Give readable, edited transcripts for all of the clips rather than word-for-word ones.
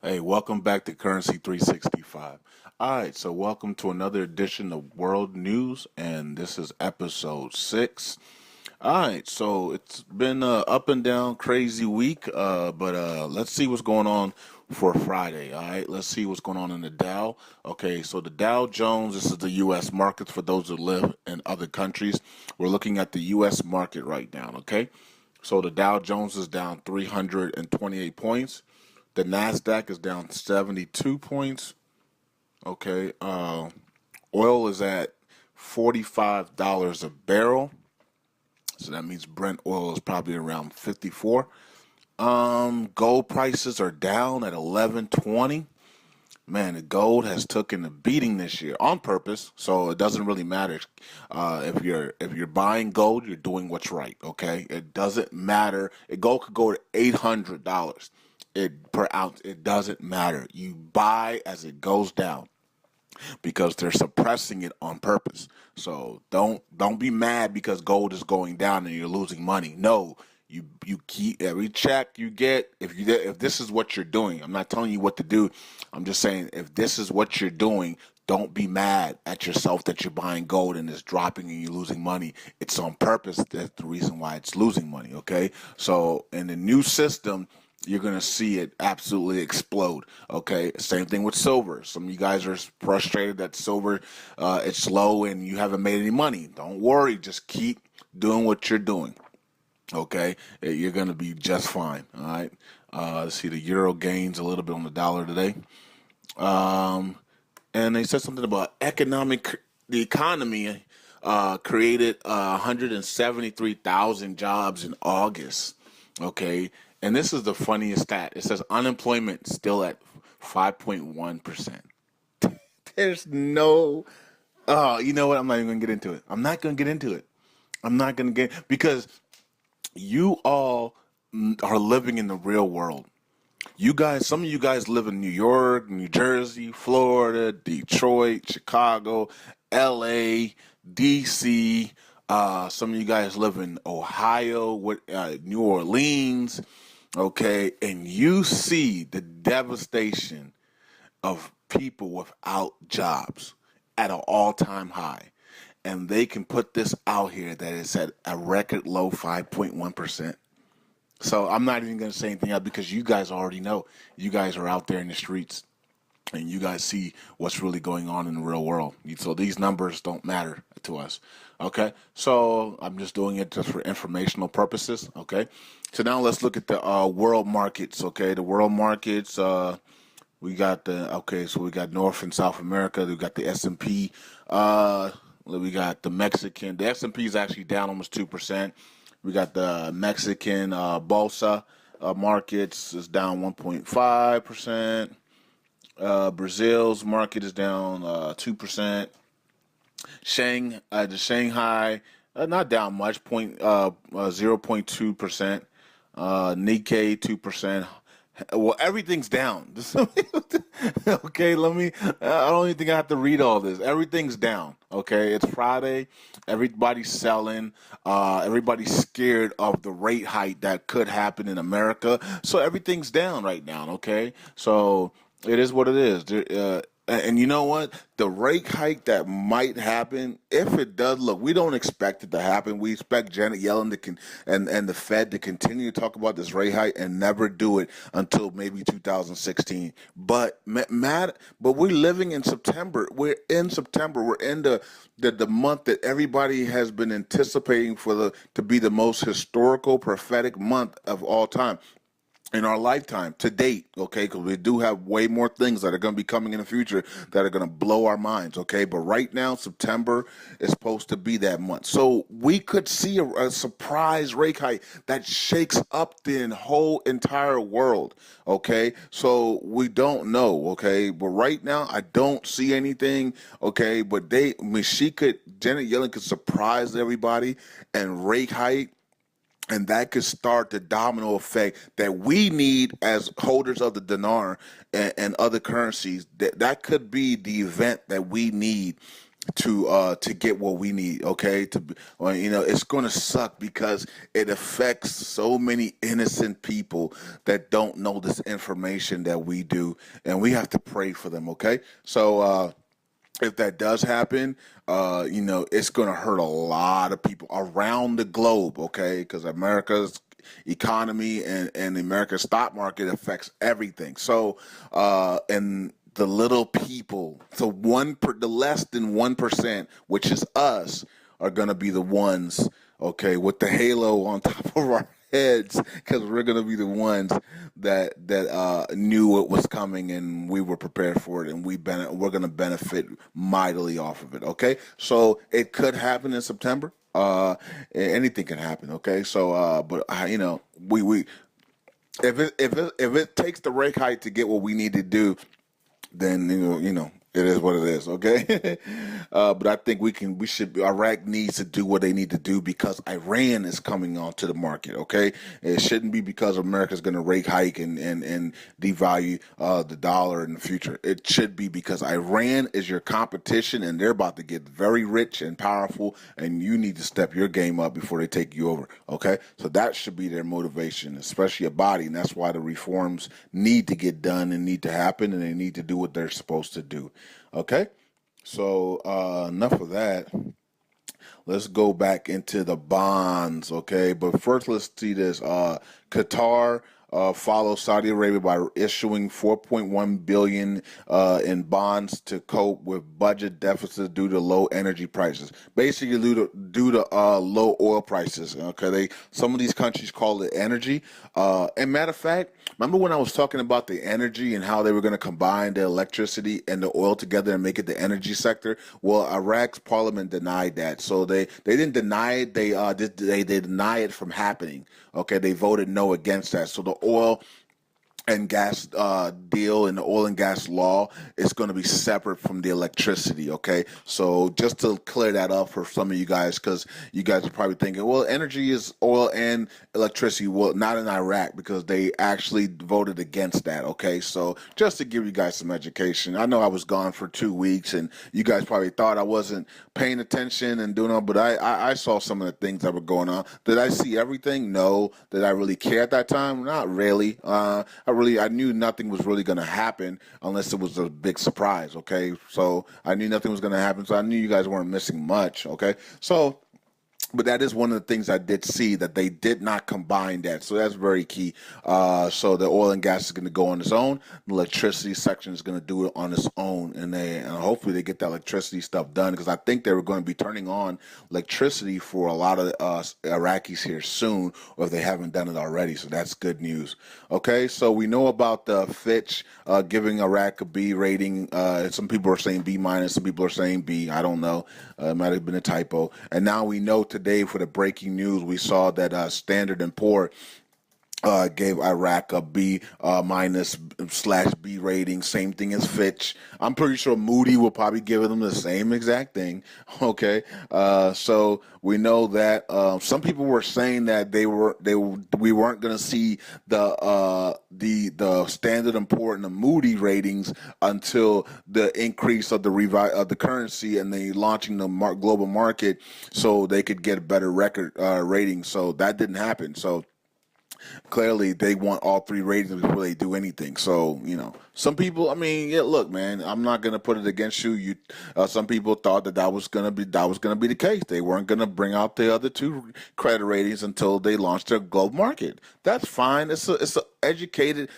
Hey, welcome back to Currency 365. All right, so welcome to another edition of World News, and this is episode 6. All right, so it's been up and down, crazy week, but let's see what's going on for Friday. All right, let's see what's going on in the Dow. Okay, so the Dow Jones, this is the U.S. markets for those that live in other countries. We're looking at the U.S. market right now, okay? So the Dow Jones is down 328 points. The Nasdaq is down 72 points. Okay. Oil is at $45 a barrel. So that means Brent oil is probably around 54. Gold prices are down at 1120. Man, the gold has taken a beating this year on purpose, so it doesn't really matter. If you're buying gold, you're doing what's right. Okay, it doesn't matter. Gold could go to $800 per ounce. It doesn't matter. You buy as it goes down because they're suppressing it on purpose. So don't be mad because gold is going down and you're losing money. No, you keep every check you get. If this is what you're doing, I'm not telling you what to do. I'm just saying if this is what you're doing, don't be mad at yourself that you're buying gold and it's dropping and you're losing money. It's on purpose. That's the reason why it's losing money. Okay, so in the new system, you're going to see it absolutely explode. Okay, same thing with silver. Some of you guys are frustrated that silver it's low and you haven't made any money. Don't worry, just keep doing what you're doing. Okay, you're going to be just fine. All right. Let's see, the euro gains a little bit on the dollar today. And they said something about the economy created 173,000 jobs in August. Okay, and this is the funniest stat. It says unemployment still at 5.1%. There's no. Oh, you know what? I'm not even gonna get into it. I'm not gonna get into it. I'm not gonna get because you all are living in the real world. You guys, some of you guys live in New York, New Jersey, Florida, Detroit, Chicago, LA, DC. Some of you guys live in Ohio, New Orleans, okay? And you see the devastation of people without jobs at an all-time high. And they can put this out here that it's at a record low 5.1%. So I'm not even going to say anything else because you guys already know. You guys are out there in the streets and you guys see what's really going on in the real world. So these numbers don't matter to us. Okay. So I'm just doing it just for informational purposes. Okay. So now let's look at the world markets. Okay. The world markets, we got North and South America. We got the S&P. We got the Mexican. The S&P is actually down almost 2%. We got the Mexican Bolsa markets is down 1.5%. Brazil's market is down 2%. The Shanghai not down much, 0.2%. Nikkei 2%. Well, everything's down. Okay, I don't even think I have to read all this. Everything's down. Okay, it's Friday. Everybody's selling. Everybody's scared of the rate hike that could happen in America. So everything's down right now. Okay, so it is what it is. And you know what? The rate hike that might happen, if it does, look, we don't expect it to happen. We expect Janet Yellen and the Fed to continue to talk about this rate hike and never do it until maybe 2016. But we're living in September. We're in September. We're in the month that everybody has been anticipating to be the most historical, prophetic month of all time in our lifetime to date, okay, because we do have way more things that are going to be coming in the future that are going to blow our minds, okay, but right now September is supposed to be that month, so we could see a surprise rate hike that shakes up the whole entire world, okay, so we don't know, okay, but right now I don't see anything, okay, but Janet Yellen could surprise everybody and rate hike, and that could start the domino effect that we need as holders of the dinar and other currencies. That could be the event that we need to get what we need. Okay, well, it's going to suck because it affects so many innocent people that don't know this information that we do, and we have to pray for them. Okay, so. If that does happen, it's going to hurt a lot of people around the globe, okay? Because America's economy and America's stock market affects everything. So, and the little people, the less than 1%, which is us, are going to be the ones, okay, with the halo on top of our heads, because we're going to be the ones that knew it was coming and we were prepared for it, and we're going to benefit mightily off of it. Okay, so it could happen in September. Anything can happen. Okay, so but we if it takes the rate hike to get what we need to do, then it is what it is. Okay, but I think Iraq needs to do what they need to do because Iran is coming onto the market. Okay, it shouldn't be because America's going to rate hike and devalue the dollar in the future. It should be because Iran is your competition and they're about to get very rich and powerful, and you need to step your game up before they take you over. Okay, so that should be their motivation, especially your body, and that's why the reforms need to get done and need to happen, and they need to do what they're supposed to do. Okay, so enough of that. Let's go back into the bonds, okay? But first, let's see this. Qatar follows Saudi Arabia by issuing 4.1 billion in bonds to cope with budget deficits due to low energy prices. Basically, due to low oil prices. Okay, some of these countries call it energy. And matter of fact, remember when I was talking about the energy and how they were going to combine the electricity and the oil together and make it the energy sector? Well, Iraq's parliament denied that. So they didn't deny it. They deny it from happening. Okay, they voted no against that. So the oil and gas deal and the oil and gas law is going to be separate from the electricity. Okay, so just to clear that up for some of you guys, because you guys are probably thinking, well, energy is oil and electricity. Well, not in Iraq, because they actually voted against that. Okay, so just to give you guys some education, I know I was gone for 2 weeks and you guys probably thought I wasn't paying attention and doing all, but I saw some of the things that were going on. Did I see everything? No. Did I really care at that time? Not really. I knew nothing was really going to happen unless it was a big surprise. Okay, so I knew nothing was going to happen, so I knew you guys weren't missing much. Okay, so. But that is one of the things I did see, that they did not combine that. So that's very key. So the oil and gas is going to go on its own. The electricity section is going to do it on its own. And hopefully they get that electricity stuff done, because I think they were going to be turning on electricity for a lot of Iraqis here soon, or if they haven't done it already. So that's good news. Okay, so we know about the Fitch giving Iraq a B rating. Some people are saying B minus, some people are saying B. I don't know. It might have been a typo. And now we know today, for the breaking news, we saw that Standard & Poor gave Iraq a B minus / B rating. Same thing as Fitch. I'm pretty sure Moody will probably give them the same exact thing. Okay, so we know that some people were saying that we weren't going to see the Standard & Poor and the Moody ratings until the increase of the currency and the launching the global market, so they could get a better record rating. So that didn't happen. So clearly they want all three ratings before they do anything. So some people, I mean, yeah, look, man, I'm not gonna put it against you. Some people thought that was gonna be the case. They weren't gonna bring out the other two credit ratings until they launched their global market. That's fine. It's a educated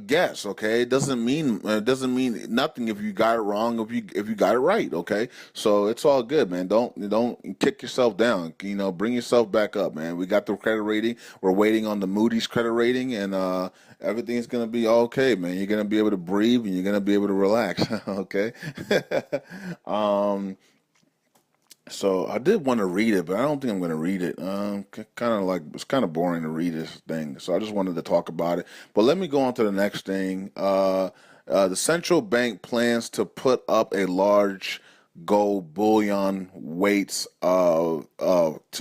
guess. Okay, it doesn't mean nothing if you got it wrong. If you got it right. Okay, so it's all good, man. Don't kick yourself down. Bring yourself back up, man. We got the credit rating. We're waiting on the Moody's credit rating, and everything's gonna be okay, man. You're gonna be able to breathe and you're gonna be able to relax. Okay. So I did want to read it, but I don't think I'm going to read it. It's kind of boring to read this thing, so I just wanted to talk about it. But let me go on to the next thing. The central bank plans to put up a large gold bullion weights to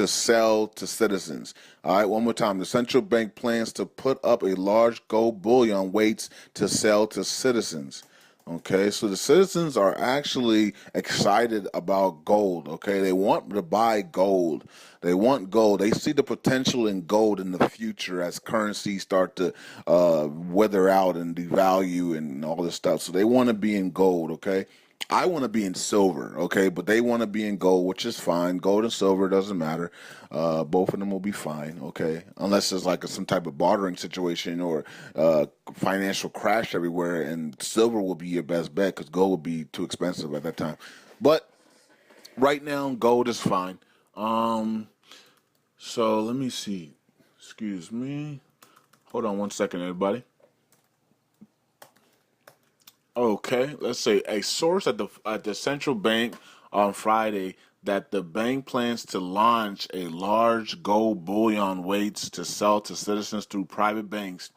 sell to citizens. All right, one more time. The central bank plans to put up a large gold bullion weights to sell to citizens. Okay, so the citizens are actually excited about gold. Okay, they want to buy gold. They want gold. They see the potential in gold in the future as currencies start to wither out and devalue and all this stuff. So they want to be in gold. Okay, I want to be in silver. Okay, but they want to be in gold, which is fine. Gold and silver doesn't matter. Both of them will be fine. Okay, unless there's like some type of bartering situation or financial crash everywhere, and silver will be your best bet because gold will be too expensive at that time. But right now, gold is fine. Um, so let me see. Excuse me. Hold on one second, everybody. Okay, let's say a source at the central bank on Friday that the bank plans to launch a large gold bullion weights to sell to citizens through private banks.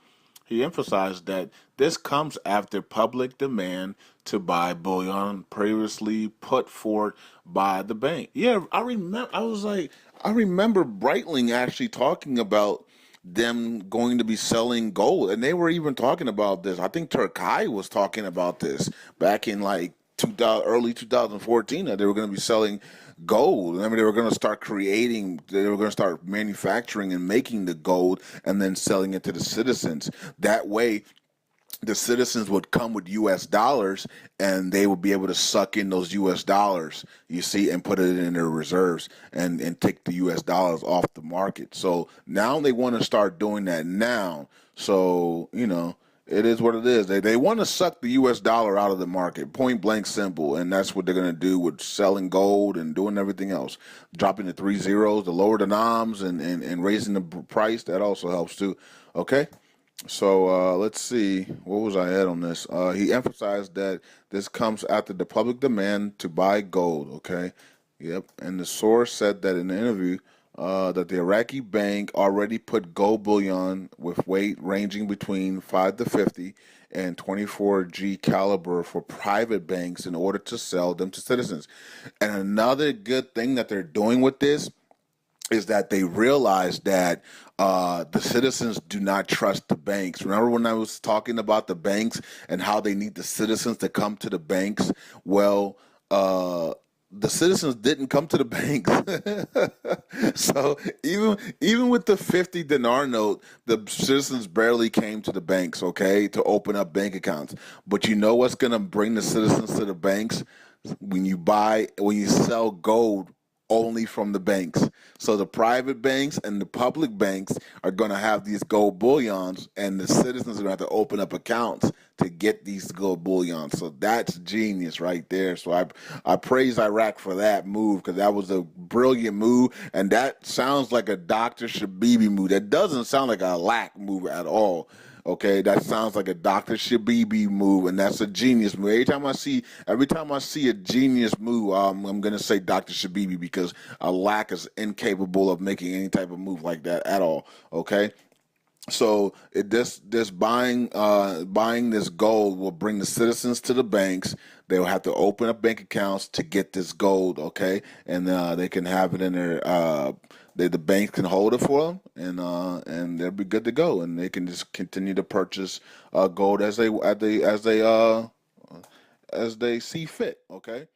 He emphasized that this comes after public demand to buy bullion previously put forth by the bank. Yeah, I remember. I remember Breitling actually talking about them going to be selling gold, and they were even talking about this. I think Turkai was talking about this back in like 2000, early 2014, that they were going to be selling gold. I mean, they were going to start creating, they were going to start manufacturing and making the gold and then selling it to the citizens. That way, the citizens would come with U.S. dollars, and they would be able to suck in those U.S. dollars, you see, and put it in their reserves, and take the U.S. dollars off the market. So now they want to start doing that now. So, it is what it is. They want to suck the U.S. dollar out of the market, point blank simple, and that's what they're going to do with selling gold and doing everything else. Dropping the three zeros, the lower the noms, and raising the price, that also helps too. Okay? So let's see, what was I at on this? He emphasized that this comes after the public demand to buy gold. Okay, yep. And the source said that in the interview that the Iraqi bank already put gold bullion with weight ranging between 5 to 50 and 24G caliber for private banks in order to sell them to citizens. And another good thing that they're doing with this is that they realize that the citizens do not trust the banks. Remember when I was talking about the banks and how they need the citizens to come to the banks? Well, the citizens didn't come to the banks. So even with the 50 dinar note, the citizens barely came to the banks, okay, to open up bank accounts. But you know what's going to bring the citizens to the banks? When you sell gold only from the banks. So the private banks and the public banks are going to have these gold bullions, and the citizens are going to have to open up accounts to get these gold bullions. So that's genius right there. So I praise Iraq for that move, because that was a brilliant move, and that sounds like a Dr. Shabibi move. That doesn't sound like a lack move at all. Okay, that sounds like a Dr. Shabibi move, and that's a genius move. Every time I see a genius move, I'm gonna say Dr. Shabibi, because a lack is incapable of making any type of move like that at all. Okay, so this buying this gold will bring the citizens to the banks. They will have to open up bank accounts to get this gold, okay, and they can have it in their. The bank can hold it for them, and they'll be good to go, and they can just continue to purchase gold as they see fit. Okay.